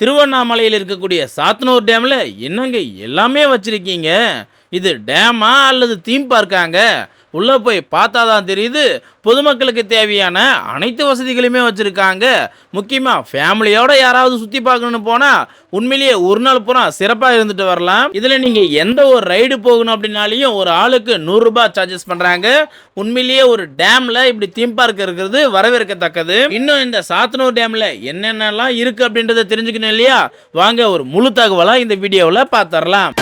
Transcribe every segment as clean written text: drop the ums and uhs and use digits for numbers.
திருவண்ணாமலையில் இருக்கக்கூடிய சாத்தனூர் டேம்ல என்னங்க எல்லாமே வச்சிருக்கீங்க? இது டேமா அல்லது தீம் பார்க்காங்க? உள்ள போய் பார்த்தா தான் தெரியுது. பொதுமக்களுக்கு தேவையான அனைத்து வசதிகளுமே வச்சிருக்காங்க. முக்கியமா ஃபேமிலியோட யாராவது சுத்தி பார்க்கணும்னு போனா உண்மையிலேயே ஒரு நாள் பூரா சிறப்பா இருந்துட்டு வரலாம். இதுல நீங்க எந்த ஒரு ரைடு போகணும் அப்படின்னாலையும் ஒரு ஆளுக்கு 100 ரூபாய் சார்ஜஸ் பண்றாங்க. உண்மையிலேயே ஒரு டேம்ல இப்படி தீம் பார்க் இருக்கிறது வரவேற்கத்தக்கது. இன்னும் இந்த சாத்தனூர் டேம்ல என்னென்னலாம் இருக்கு அப்படின்றத தெரிஞ்சுக்கணும் இல்லையா? வாங்க ஒரு முழு தகவலா இந்த வீடியோவில் பார்த்தரலாம்.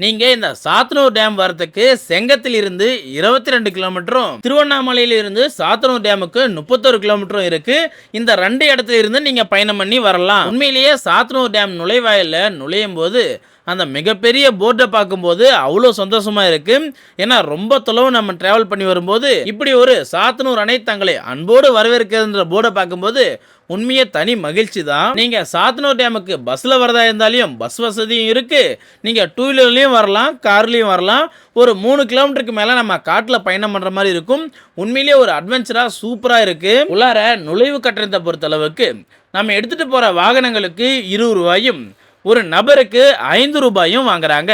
நீங்க இந்த சாத்தனூர் டேம் வரதுக்கு செங்கத்தில் இருந்து 22 கிலோமீட்டரும், திருவண்ணாமலையில இருந்து சாத்தனூர் டேமுக்கு 31 கிலோமீட்டரும் இருக்கு. இந்த 2 இடத்துல இருந்து நீங்க பயணம் பண்ணி வரலாம். உண்மையிலேயே சாத்தனூர் டேம் நுழைவாயில நுழையும் போது அந்த மிகப்பெரிய போர்டை பார்க்கும்போது அவ்வளோ சந்தோஷமா இருக்கு. ஏன்னா ரொம்ப தொலைவு நம்ம டிராவல் பண்ணி வரும்போது இப்படி ஒரு சாத்தனூர் அணை தங்களை அன்போடு வரவேற்கிற போர்டை பார்க்கும்போது உண்மையே தனி மகிழ்ச்சி தான். நீங்க சாத்தனூர் டேமுக்கு பஸ்ல வரதா இருந்தாலும் பஸ் வசதியும் இருக்கு. நீங்க டூ வீலர்லயும் வரலாம், கார்லயும் வரலாம். ஒரு 3 கிலோமீட்டருக்கு மேல நம்ம காட்டுல பயணம் பண்ற மாதிரி இருக்கும். உண்மையிலேயே ஒரு அட்வென்ச்சரா சூப்பரா இருக்கு. உள்ளார நுழைவு கட்டணத்தை பொறுத்த அளவுக்கு நம்ம எடுத்துட்டு போற வாகனங்களுக்கு 20 ரூபாயும் ஒரு நபருக்கு 5 ரூபாயும் வாங்குறாங்க.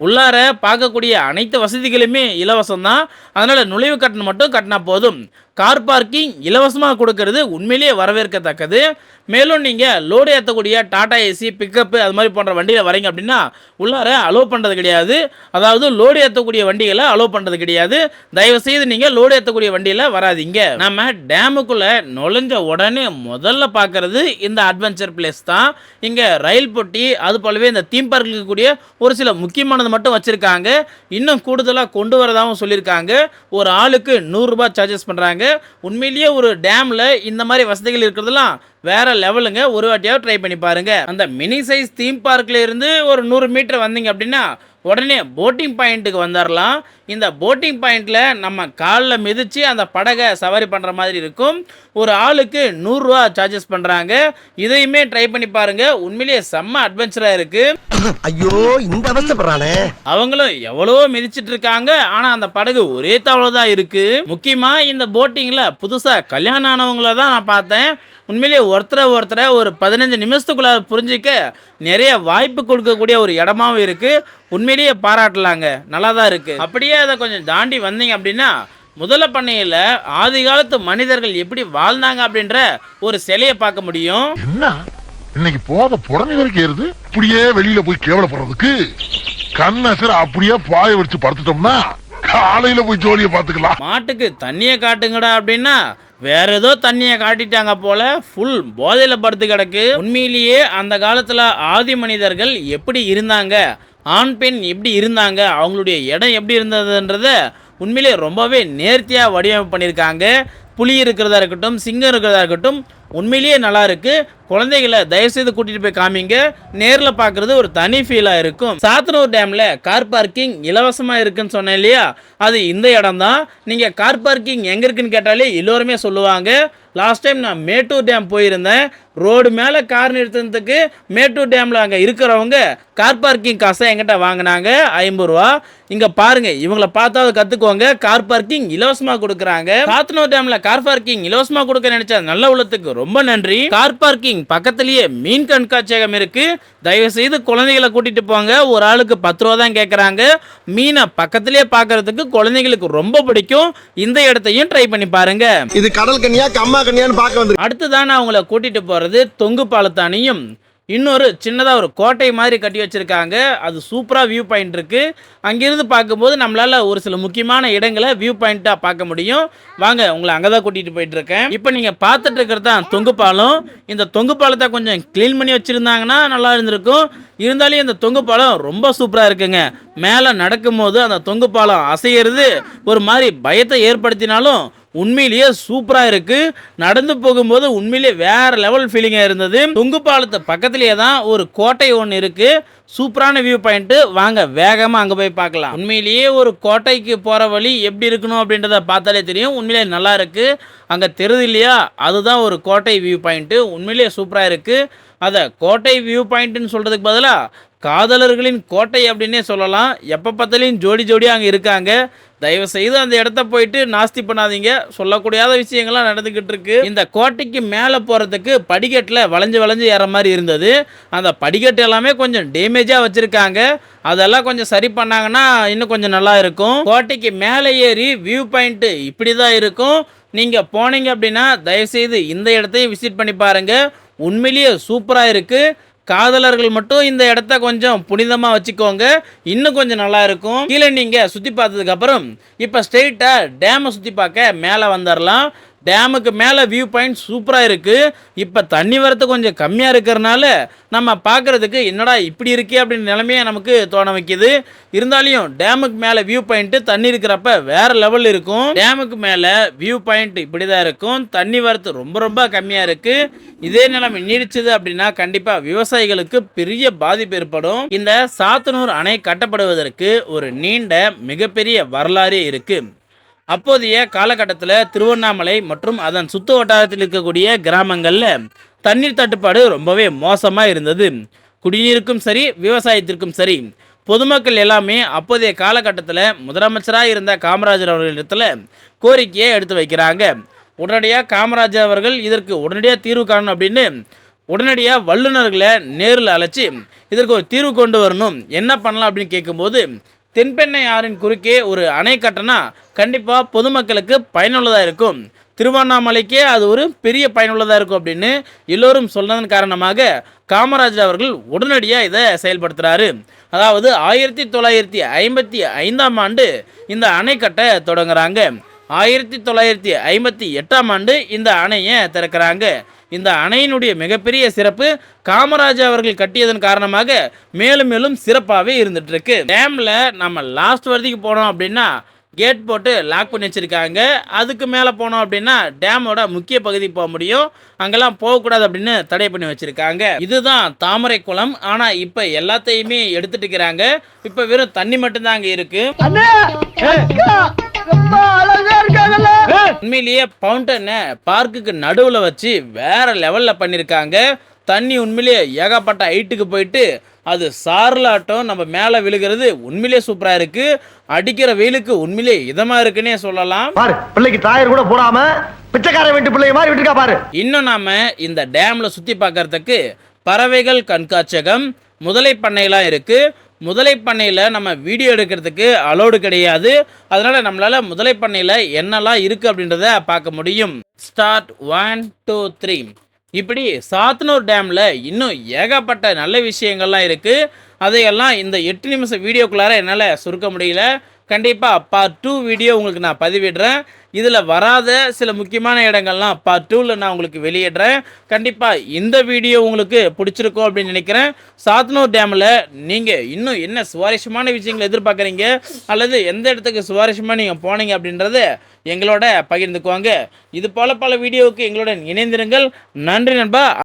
உள்ளார பார்க்கக்கூடிய அனைத்து வசதிகளுமே இலவசம் தான். அதனால் நுழைவு கட்டணம் மட்டும் கட்டினா போதும். கார் பார்க்கிங் இலவசமாக கொடுக்கறது உண்மையிலேயே வரவேற்கத்தக்கது. மேலும் நீங்கள் லோடு ஏற்றக்கூடிய டாடா ஏசி, பிக்கப்பு அது மாதிரி போன்ற வண்டியில் வரீங்க அப்படின்னா உள்ளார அலோவ் பண்ணுறது கிடையாது. அதாவது லோடு ஏற்றக்கூடிய வண்டிகளை அலோவ் பண்ணுறது கிடையாது. தயவுசெய்து நீங்கள் லோடு ஏற்றக்கூடிய வண்டியில் வராதிங்க. நம்ம டேமுக்குள்ளே நுழைஞ்ச உடனே முதல்ல பார்க்குறது இந்த அட்வென்ச்சர் பிளேஸ் தான். இங்கே ரயில் பொட்டி அது போலவே இந்த தீம் பார்க்கில் இருக்கக்கூடிய ஒரு சில முக்கியமானது மட்டும் வச்சுருக்காங்க. இன்னும் கூடுதலாக கொண்டு வரதாகவும் சொல்லியிருக்காங்க. ஒரு ஆளுக்கு 100 ரூபாய் சார்ஜஸ் பண்ணுறாங்க. உண்மையிலேயே ஒரு டேமில் இந்த மாதிரி வசதிகள் இருக்கிறதுலாம் வேற லெவலுங்க. ஒரு வாட்டியாவது ட்ரை பண்ணி பாருங்க. அந்த மினி சைஸ் தீம் பார்க்ல இருந்து ஒரு 100 மீட்டர் வந்தீங்க அப்படின்னா உடனே போட்டிங் பாயிண்ட்டுக்கு வந்துடலாம். இந்த போட்டிங் பாயிண்ட்ல நம்ம காலில் மிதிச்சு அந்த படகை சவாரி பண்ணுற மாதிரி இருக்கும். ஒரு ஆளுக்கு 100 ரூபா சார்ஜஸ் பண்ணுறாங்க. இதையுமே ட்ரை பண்ணி பாருங்க. உண்மையிலேயே செம்ம அட்வென்ச்சராக இருக்கு. ஐயோ இந்த அவஸ்தைப்படுறானே. அவங்களும் எவ்வளவோ மிதிச்சிட்டு இருக்காங்க. ஆனால் அந்த படகு ஒரே தவளை தான் இருக்கு. முக்கியமாக இந்த போட்டிங்கில் புதுசாக கல்யாணம் ஆனவங்கள தான் நான் பார்த்தேன். உண்மையிலேயே ஒருத்தரை ஒரு 15 நிமிஷத்துக்குள்ள புரிஞ்சிக்க நிறைய வாய்ப்பு கொடுக்கக்கூடிய ஒரு இடமாவும் இருக்கு. உண்மையிலேயே பாராட்டலாங்க, நல்லா தான் இருக்கு. அப்படியே அதை கொஞ்சம் தாண்டி வந்தீங்க அப்படின்னா முதல பண்ணையில் ஆதி காலத்து மனிதர்கள் எப்படி வாழ்ந்தாங்க அப்படின்ற ஒரு சிலையை பார்க்க முடியும். என்ன இன்னைக்கு போத புடனே வரைக்கும் ஏறுது. இப்படியே வெளியில போய் கேவலப்படுறதுக்கு கண்ணசர் அப்படியே பாய வச்சு படுத்துட்டோம்னா காலையில போய் ஜோலியை பார்த்துக்கலாம். மாட்டுக்கு தண்ணியை காட்டுங்கடா அப்படின்னா வேற ஏதோ தண்ணியை காட்டிட்டாங்க போல ஃபுல் போதையில படுத்து கிடக்கு. உண்மையிலேயே அந்த காலத்துல ஆதி மனிதர்கள் எப்படி இருந்தாங்க, ஆண் பெண் எப்படி இருந்தாங்க, அவங்களுடைய இடம் எப்படி இருந்ததுன்றத உண்மையிலே ரொம்பவே நேர்த்தியாக வடிவமைப்பு பண்ணியிருக்காங்க. புலி இருக்கிறதா இருக்கட்டும், சிங்கம் இருக்கிறதா இருக்கட்டும், உண்மையிலேயே நல்லா இருக்கு. குழந்தைகளை தயவுசெய்து கூட்டிட்டு போய் காமிங்க. நேரில் பார்க்கறது ஒரு தனி ஃபீலாக இருக்கும். சாத்தனூர் டேமில் கார் பார்க்கிங் இலவசமாக இருக்குன்னு சொன்னேன் இல்லையா? அது இந்த இடம் தான். நீங்கள் கார் பார்க்கிங் எங்கே இருக்குன்னு கேட்டாலே எல்லோருமே சொல்லுவாங்க. லாஸ்ட் டைம் நான் மேட்டூர் டேம் போயிருந்தேன். ரோடு மேலே கார் நிறுத்தினதுக்கு மேட்டூர் டேமில் அங்கே இருக்கிறவங்க கார் பார்க்கிங் காசை எங்கிட்ட வாங்கினாங்க 50 ரூபா. இங்கே பாருங்க, இவங்கள பார்த்தாவது கற்றுக்கோங்க. கார் பார்க்கிங் இலவசமாக கொடுக்குறாங்க. சாத்தனூர் டேமில் கார் பார்க்கிங் இலவசமாக கொடுக்க நினைச்ச நல்ல உள்ளத்துக்கு ரொம்ப நன்றி. கார் பார்க்கிங் பக்கத்திலேயே மீன் கண்காட்சியகம் இருக்கு. தயவு செய்து குழந்தைகளை கூட்டிட்டு போங்க. ஒரு ஆளுக்கு 10 ரூபா தான் கேட்குறாங்க. மீனை பக்கத்திலேயே பார்க்கறதுக்கு குழந்தைங்களுக்கு ரொம்ப பிடிக்கும். இந்த இடத்தையும் ட்ரை பண்ணி பாருங்க. இது கடல் கன்னியா கம்மா கன்னியான்னு பார்க்க வந்து. அடுத்துதான் நான் உங்களை கூட்டிட்டு போறது தொங்கு பாலத்தானியும் இன்னொரு சின்னதாக ஒரு கோட்டை மாதிரி கட்டி வச்சுருக்காங்க. அது சூப்பராக வியூ பாயிண்ட் இருக்குது. அங்கேருந்து பார்க்கும்போது நம்மளால் ஒரு சில முக்கியமான இடங்களை வியூ பாயிண்ட்டாக பார்க்க முடியும். வாங்க, உங்களை அங்கே தான் கூட்டிகிட்டு போயிட்டுருக்கேன். இப்போ நீங்கள் பார்த்துட்டு இருக்கிறது தான் தொங்கு பாலம். இந்த தொங்கு பாலத்தை கொஞ்சம் க்ளீன் பண்ணி வச்சுருந்தாங்கன்னா நல்லா இருந்திருக்கும். இருந்தாலும் இந்த தொங்கு பாலம் ரொம்ப சூப்பராக இருக்குங்க. மேலே நடக்கும்போது அந்த தொங்கு பாலம் அசைகிறது ஒரு மாதிரி பயத்தை ஏற்படுத்தினாலும் உண்மையிலேயே சூப்பரா இருக்கு. நடந்து போகும்போது உண்மையிலேயே வேற லெவல் ஃபீலிங்கா இருந்தது. தொங்கு பாலத்து பக்கத்திலேயே தான் ஒரு கோட்டை ஒன்று இருக்கு. சூப்பரான வியூ பாயிண்ட். வாங்க வேகமா அங்க போய் பார்க்கலாம். உண்மையிலேயே ஒரு கோட்டைக்கு போற வழி எப்படி இருக்கணும் அப்படின்றத பார்த்தாலே தெரியும். உண்மையிலேயே நல்லா இருக்கு. அங்க தெரியுது இல்லையா, அதுதான் ஒரு கோட்டை வியூ பாயிண்ட். உண்மையிலேயே சூப்பரா இருக்கு. அதை கோட்டை வியூ பாயிண்ட்னு சொல்றதுக்கு பதிலாக காதலர்களின் கோட்டை அப்படின்னே சொல்லலாம். எப்போ பார்த்தாலும் ஜோடி ஜோடியாக அங்கே இருக்காங்க. தயவு செய்து அந்த இடத்த போயிட்டு நாஸ்தி பண்ணாதீங்க. சொல்லக்கூடாத விஷயங்கள்லாம் நடந்துக்கிட்டு இருக்கு. இந்த கோட்டைக்கு மேலே போகிறதுக்கு படிக்கட்டில் வளைஞ்சு ஏற மாதிரி இருந்தது. அந்த படிக்கட்டு எல்லாமே கொஞ்சம் டேமேஜாக வச்சுருக்காங்க. அதெல்லாம் கொஞ்சம் சரி பண்ணாங்கன்னா இன்னும் கொஞ்சம் நல்லா இருக்கும். கோட்டைக்கு மேலே ஏறி வியூ பாயிண்ட்டு இப்படி தான் இருக்கும். நீங்கள் போனீங்க அப்படின்னா தயவுசெய்து இந்த இடத்தையும் விசிட் பண்ணி பாருங்கள். உண்மையிலேயே சூப்பராக இருக்குது. காதலர்கள் மட்டும் இந்த இடத்த கொஞ்சம் புனிதமாக வச்சுக்கோங்க, இன்னும் கொஞ்சம் நல்லா இருக்கும். கீழே நீங்கள் சுற்றி பார்த்ததுக்கப்புறம் இப்போ ஸ்ட்ரெயிட்டாக டேமை சுற்றி பார்க்க மேலே வந்துடலாம். டேமுக்கு மேலே வியூ பாயிண்ட் சூப்பராக இருக்குது. இப்போ தண்ணி வரத்து கொஞ்சம் கம்மியாக இருக்கிறனால நம்ம பார்க்குறதுக்கு என்னடா இப்படி இருக்கே அப்படின்னு நிலைமையை நமக்கு தோண வைக்கிது. இருந்தாலையும் டேமுக்கு மேலே வியூ பாயிண்ட்டு தண்ணி இருக்கிறப்ப வேறு லெவலில் இருக்கும். டேமுக்கு மேலே வியூ பாயிண்ட் இப்படி தான் இருக்கும். தண்ணி வரத்து ரொம்ப கம்மியாக இருக்குது. இதே நிலைமை நீடிச்சது அப்படின்னா கண்டிப்பாக விவசாயிகளுக்கு பெரிய பாதிப்பு ஏற்படும். இந்த சாத்தனூர் அணை கட்டப்படுவதற்கு ஒரு நீண்ட மிகப்பெரிய வரலாறு இருக்குது. அப்போதைய காலகட்டத்தில் திருவண்ணாமலை மற்றும் அதன் சுற்று வட்டாரத்தில் இருக்கக்கூடிய கிராமங்களில் தண்ணீர் தட்டுப்பாடு ரொம்பவே மோசமாக இருந்தது. குடிநீருக்கும் சரி விவசாயத்திற்கும் சரி பொதுமக்கள் எல்லாமே அப்போதைய காலகட்டத்தில் முதலமைச்சராக இருந்த காமராஜர் அவர்களிடத்தில் கோரிக்கையை எடுத்து வைக்கிறாங்க. உடனடியாக காமராஜர் அவர்கள் இதற்கு உடனடியாக தீர்வு காணணும் அப்படின்னு உடனடியாக வல்லுநர்களை நேரில் அழைச்சி இதற்கு ஒரு தீர்வு கொண்டு வரணும், என்ன பண்ணலாம் அப்படின்னு கேட்கும்போது தென்பெண்ணை ஆறின் குறுக்கே ஒரு அணை கட்டினா கண்டிப்பாக பொதுமக்களுக்கு பயனுள்ளதாக இருக்கும், திருவண்ணாமலைக்கே அது ஒரு பெரிய பயனுள்ளதாக இருக்கும் அப்படின்னு எல்லோரும் சொன்னதன் காரணமாக காமராஜர் அவர்கள் உடனடியாக இதை செயல்படுத்துகிறாரு. அதாவது 1955ஆம் ஆண்டு இந்த அணை கட்ட தொடங்குறாங்க. 1958ஆம் ஆண்டு இந்த அணையை திறக்கிறாங்க. இந்த அணையினுடைய மிகப்பெரிய சிறப்பு காமராஜர் அவர்கள் கட்டியதன் காரணமாக மேலும் மேலும் சிறப்பாகவே இருந்துட்டு இருக்கு. டேமில் நம்ம லாஸ்ட் வரைக்கும் போனோம் அப்படின்னா கேட் போட்டு லாக் பண்ணி வச்சுருக்காங்க. அதுக்கு மேலே போனோம் அப்படின்னா டேமோட முக்கிய பகுதி போக முடியும், அங்கெல்லாம் போகக்கூடாது அப்படின்னு தடை பண்ணி வச்சுருக்காங்க. இதுதான் தாமரை குளம். ஆனால் இப்போ எல்லாத்தையுமே எடுத்துட்டு இருக்கிறாங்க. இப்போ வெறும் தண்ணி மட்டும்தான் அங்கே இருக்கு. உண்மையிலேயே ஃபவுண்டனை பார்க்குக்கு நடுவில் வச்சு வேற லெவலில் பண்ணியிருக்காங்க. தண்ணி உண்மையிலேயே ஏகப்பட்ட ஹைட்டுக்கு போயிட்டு அது சாரலாட்டம் நம்ம மேலே விழுகிறது உண்மையிலேயே சூப்பராக இருக்கு. அடிக்கிற வெயிலுக்கு உண்மையிலே இதமாக இருக்குன்னே சொல்லலாம். பாரு, பிள்ளைக்கு டயர் கூட போடாம பிச்சைக்கார வீட்டு பிள்ளைய மாதிரி விட்டுருக்கா பாரு. இன்னும் நாம இந்த டேம்ல சுற்றி பார்க்கறதுக்கு பறவைகள் கண்காட்சியகம், முதலை பண்ணையெல்லாம் இருக்கு. முதலை பண்ணையில் நம்ம வீடியோ எடுக்கிறதுக்கு அலோடு கிடையாது. அதனால் நம்மளால் முதலை பண்ணையில் என்னெல்லாம் இருக்குது அப்படின்றத பார்க்க முடியும். ஸ்டார்ட் 1 2 3. இப்படி சாத்தனூர் டேமில் இன்னும் ஏகப்பட்ட நல்ல விஷயங்கள்லாம் இருக்குது. அதையெல்லாம் இந்த 8 நிமிஷம் வீடியோக்குள்ளார என்னால் சுருக்க முடியல. கண்டிப்பாக பார்ட் 2 வீடியோ உங்களுக்கு நான் பதிவிடுறேன். இதில் வராத சில முக்கியமான இடங்கள்லாம் பார்ட் 2ல் நான் உங்களுக்கு வெளியிடுறேன். கண்டிப்பாக இந்த வீடியோ உங்களுக்கு பிடிச்சிருக்கோம் அப்படின்னு நினைக்கிறேன். சாத்தனூர் டேமில் நீங்கள் இன்னும் என்ன சுவாரஸ்யமான விஷயங்களை எதிர்பார்க்குறீங்க அல்லது எந்த இடத்துக்கு சுவாரஸ்யமாக நீங்கள் போனீங்க அப்படின்றத எங்களோட பகிர்ந்துக்குவாங்க. இது போல பல வீடியோவுக்கு எங்களுடன் இணைந்திருங்கள். நன்றி நண்பா.